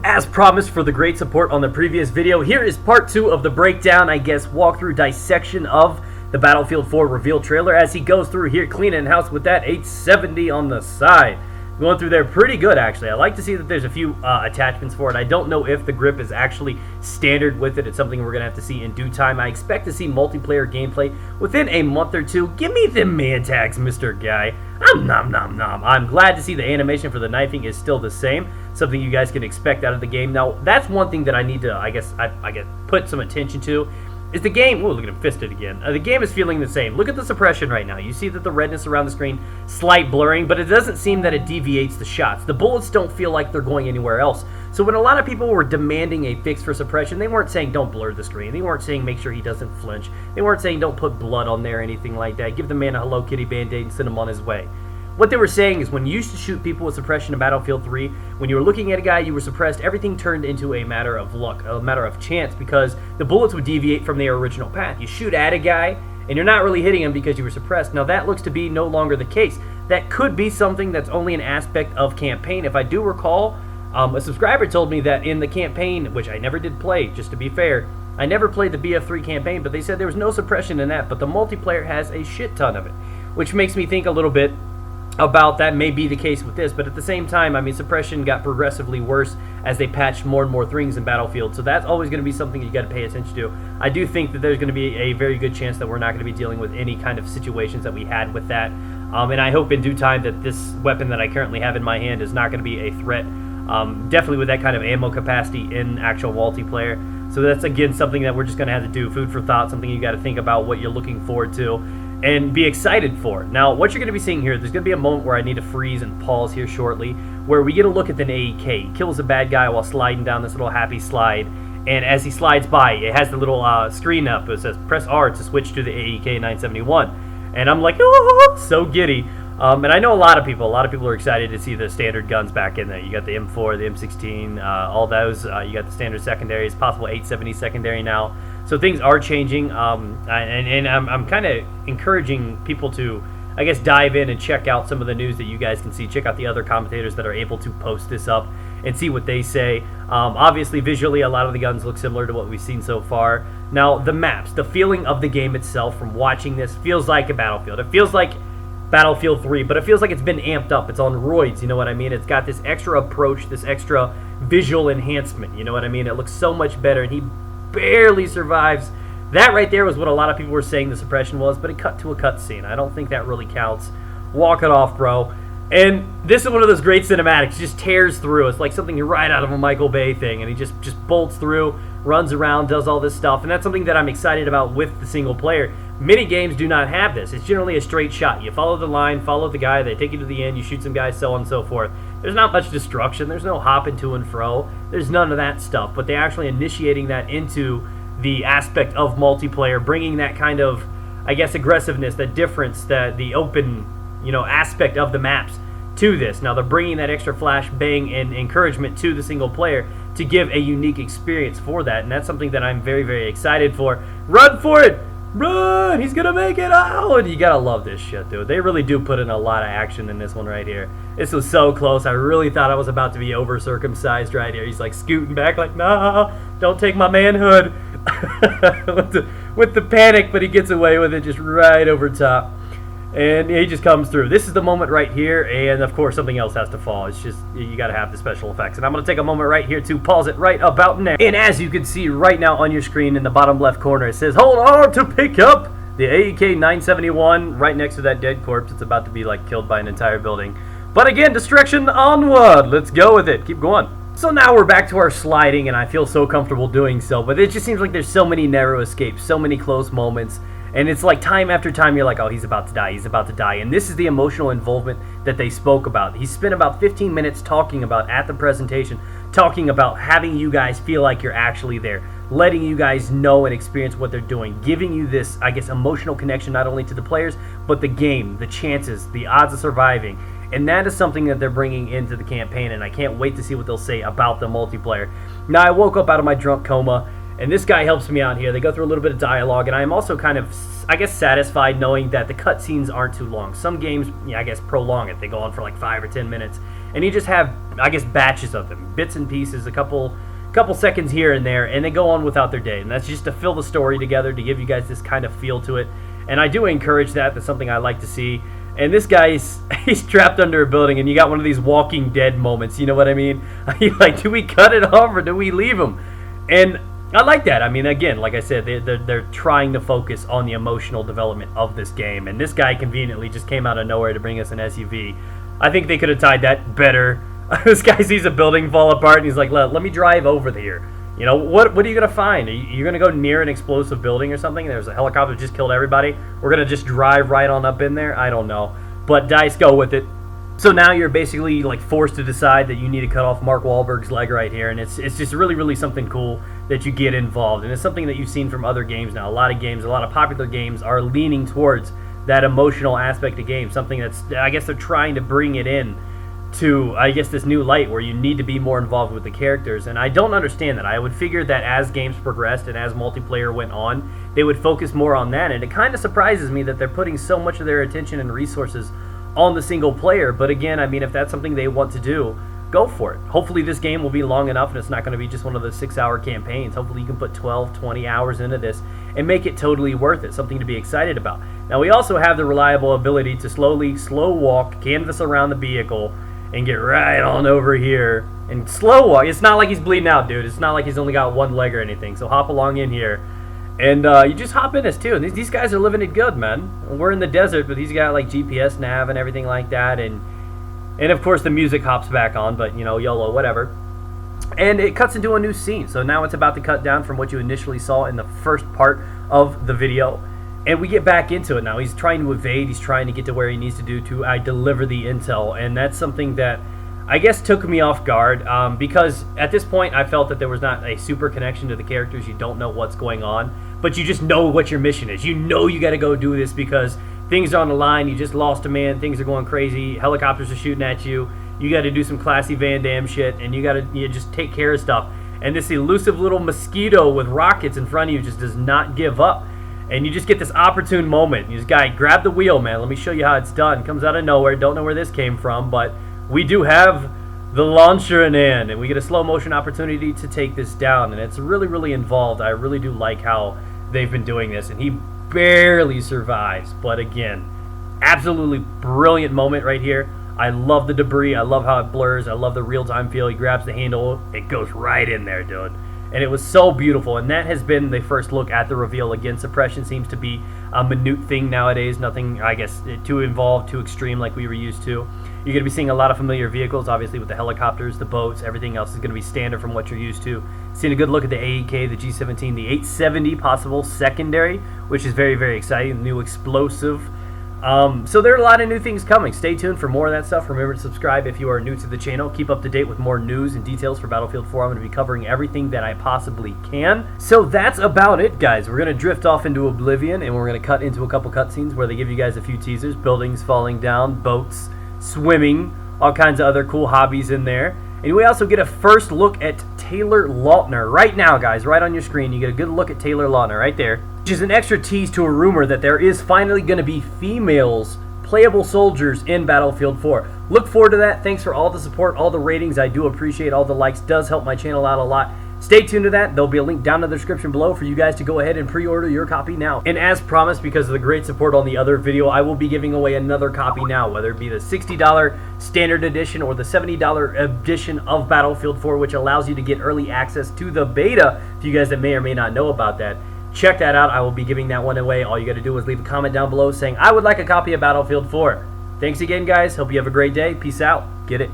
As promised for the great support on the previous video, here is part 2 of the breakdown, I guess, walkthrough dissection of the Battlefield 4 reveal trailer as he goes through here cleaning house with that 870 on the side. Going through there pretty good, actually. I like to see that there's a few attachments for it. I don't know if the grip is actually standard with it. It's something we're going to have to see in due time. I expect to see multiplayer gameplay within a month or two. Give me the man tags, Mr. Guy. Nom nom nom. I'm glad to see the animation for the knifing is still the same. Something you guys can expect out of the game. Now, that's one thing that I need to, I guess, put some attention to. Is the game, ooh, look at him fisted again. The game is feeling the same. Look at the suppression right now. You see that the redness around the screen, slight blurring, but it doesn't seem that it deviates the shots. The bullets don't feel like they're going anywhere else. So when a lot of people were demanding a fix for suppression, they weren't saying don't blur the screen. They weren't saying make sure he doesn't flinch. They weren't saying don't put blood on there or anything like that. Give the man a Hello Kitty Band-Aid and send him on his way. What they were saying is when you used to shoot people with suppression in Battlefield 3, when you were looking at a guy, you were suppressed, everything turned into a matter of luck, a matter of chance, because the bullets would deviate from their original path. You shoot at a guy, and you're not really hitting him because you were suppressed. Now that looks to be no longer the case. That could be something that's only an aspect of campaign. If I do recall, a subscriber told me that in the campaign, which I never did play, just to be fair, I never played the BF4 campaign, but they said there was no suppression in that, but the multiplayer has a shit ton of it, which makes me think a little bit about that may be the case with this, but at the same time, I mean, suppression got progressively worse as they patched more and more things in Battlefield, so that's always going to be something you got to pay attention to. I do think that there's going to be a very good chance that we're not going to be dealing with any kind of situations that we had with that, and I hope in due time that this weapon that I currently have in my hand is not going to be a threat, definitely with that kind of ammo capacity in actual multiplayer. So that's, again, something that we're just going to have to do, food for thought, something you got to think about what you're looking forward to and be excited for. Now, what you're going to be seeing here, there's going to be a moment where I need to freeze and pause here shortly, where we get a look at an AEK. He kills a bad guy while sliding down this little happy slide, and as he slides by, it has the little screen up. It says, press R to switch to the AEK 971. And I'm like, oh, so giddy. And I know a lot of people are excited to see the standard guns back in there. You got the M4, the M16, all those. You got the standard secondaries, possible 870 secondary now. So things are changing, and I'm kind of encouraging people to, I guess, dive in and check out some of the news that you guys can see. Check out the other commentators that are able to post this up and see what they say. Obviously, visually, a lot of the guns look similar to what we've seen so far. Now, the maps, the feeling of the game itself from watching this feels like a Battlefield. It feels like Battlefield 3, but it feels like it's been amped up. It's on roids, you know what I mean? It's got this extra approach, this extra visual enhancement, you know what I mean? It looks so much better, and he barely survives. That right there was what a lot of people were saying the suppression was, but it cut to a cutscene. I don't think that really counts. Walk it off, bro. And this is one of those great cinematics. It just tears through. It's like something right out of a Michael Bay thing, and he just bolts through, runs around, does all this stuff, and that's something that I'm excited about with the single player. Many games do not have this. It's generally a straight shot. You follow the line, follow the guy, they take you to the end, you shoot some guys, so on and so forth. There's not much destruction. There's no hopping to and fro. There's none of that stuff, but they're actually initiating that into the aspect of multiplayer, bringing that kind of, I guess, aggressiveness, that difference, that the open, you know, aspect of the maps to this. Now they're bringing that extra flash bang and encouragement to the single player to give a unique experience for that, and that's something that I'm very, very excited for. Run for it! Run! He's gonna make it out! You gotta love this shit, dude. They really do put in a lot of action in this one right here. This was so close. I really thought I was about to be over-circumcised right here. He's like scooting back like, nah, don't take my manhood. with the panic, but he gets away with it just right over top. And he just comes through. This is the moment right here, and of course something else has to fall. It's just, you gotta have the special effects. And I'm gonna take a moment right here to pause it right about now. And as you can see right now on your screen in the bottom left corner, it says, hold on to pick up the AEK 971 right next to that dead corpse. It's about to be like killed by an entire building. But again, destruction onward. Let's go with it. Keep going. So now we're back to our sliding, and I feel so comfortable doing so, but it just seems like there's so many narrow escapes, so many close moments. And it's like time after time, you're like, oh, he's about to die, he's about to die. And this is the emotional involvement that they spoke about. He spent about 15 minutes talking about, at the presentation, talking about having you guys feel like you're actually there, letting you guys know and experience what they're doing, giving you this, I guess, emotional connection not only to the players, but the game, the chances, the odds of surviving. And that is something that they're bringing into the campaign, and I can't wait to see what they'll say about the multiplayer. Now, I woke up out of my drunk coma, and this guy helps me out here. They go through a little bit of dialogue, and I am also kind of, I guess, satisfied knowing that the cutscenes aren't too long. Some games, I guess, prolong it. They go on for like 5 or 10 minutes, and you just have, I guess, batches of them, bits and pieces, a couple seconds here and there, and they go on without their day. And that's just to fill the story together, to give you guys this kind of feel to it. And I do encourage that. That's something I like to see. And this guy, he's trapped under a building, and you got one of these Walking Dead moments, you know what I mean? You're like, do we cut it off or do we leave him? And I like that. I mean, again, like I said, they're trying to focus on the emotional development of this game. And this guy conveniently just came out of nowhere to bring us an SUV. I think they could have tied that better. This guy sees a building fall apart, and he's like, let me drive over here. You know, what are you going to find? Are you going to go near an explosive building or something? There's a helicopter that just killed everybody. We're going to just drive right on up in there? I don't know. But DICE, go with it. So now you're basically like forced to decide that you need to cut off Mark Wahlberg's leg right here. And it's just really, really something cool that you get involved. And it's something that you've seen from other games now. A lot of popular games are leaning towards that emotional aspect of games. Something that's, I guess they're trying to bring it in to, I guess, this new light where you need to be more involved with the characters. And I don't understand that. I would figure that as games progressed and as multiplayer went on, they would focus more on that. And it kind of surprises me that they're putting so much of their attention and resources on the single player. But again, I mean, if that's something they want to do, go for it. Hopefully this game will be long enough and it's not going to be just one of those 6-hour campaigns. Hopefully you can put 12, 20 hours into this and make it totally worth it, something to be excited about. Now we also have the reliable ability to slow walk, canvas around the vehicle, and get right on over here and slow walk. It's not like he's bleeding out, dude. It's not like he's only got one leg or anything. So hop along in here, and you just hop in this too. And these guys are living it good, man. We're in the desert, but he's got like GPS nav and everything like that, and of course the music hops back on. But you know, YOLO, whatever. And it cuts into a new scene. So now it's about to cut down from what you initially saw in the first part of the video. And we get back into it now. He's trying to evade. He's trying to get to where he needs to do to deliver the intel. And that's something that I guess took me off guard because at this point I felt that there was not a super connection to the characters. You don't know what's going on, but you just know what your mission is. You know you got to go do this because things are on the line. You just lost a man. Things are going crazy. Helicopters are shooting at you. You got to do some classy Van Damme shit, and you got to just take care of stuff. And this elusive little mosquito with rockets in front of you just does not give up. And you just get this opportune moment. You just guy, grab the wheel, man. Let me show you how it's done. Comes out of nowhere. Don't know where this came from, but we do have the launcher in hand, and we get a slow motion opportunity to take this down. And it's really, really involved. I really do like how they've been doing this. And he barely survives. But again, absolutely brilliant moment right here. I love the debris. I love how it blurs. I love the real-time feel. He grabs the handle. It goes right in there, dude. And it was so beautiful, and that has been the first look at the reveal. Again, suppression seems to be a minute thing nowadays. Nothing, I guess, too involved, too extreme like we were used to. You're going to be seeing a lot of familiar vehicles, obviously with the helicopters, the boats, everything else is going to be standard from what you're used to. Seeing a good look at the AEK, the G17, the 870 possible secondary, which is very, very exciting. New explosive. So there are a lot of new things coming. Stay tuned for more of that stuff. Remember to subscribe if you are new to the channel. Keep up to date with more news and details for Battlefield 4. I'm going to be covering everything that I possibly can. So that's about it, guys. We're going to drift off into oblivion, and we're going to cut into a couple cutscenes where they give you guys a few teasers. Buildings falling down, boats, swimming, all kinds of other cool hobbies in there. And we also get a first look at Taylor Lautner. Right now, guys, right on your screen, you get a good look at Taylor Lautner right there. Which is an extra tease to a rumor that there is finally going to be females, playable soldiers in Battlefield 4. Look forward to that. Thanks for all the support, all the ratings. I do appreciate all the likes. Does help my channel out a lot. Stay tuned to that. There'll be a link down in the description below for you guys to go ahead and pre-order your copy now. And as promised, because of the great support on the other video, I will be giving away another copy now, whether it be the $60 standard edition or the $70 edition of Battlefield 4, which allows you to get early access to the beta for you guys that may or may not know about that. Check that out. I will be giving that one away. All you got to do is leave a comment down below saying, I would like a copy of Battlefield 4. Thanks again, guys. Hope you have a great day. Peace out. Get it.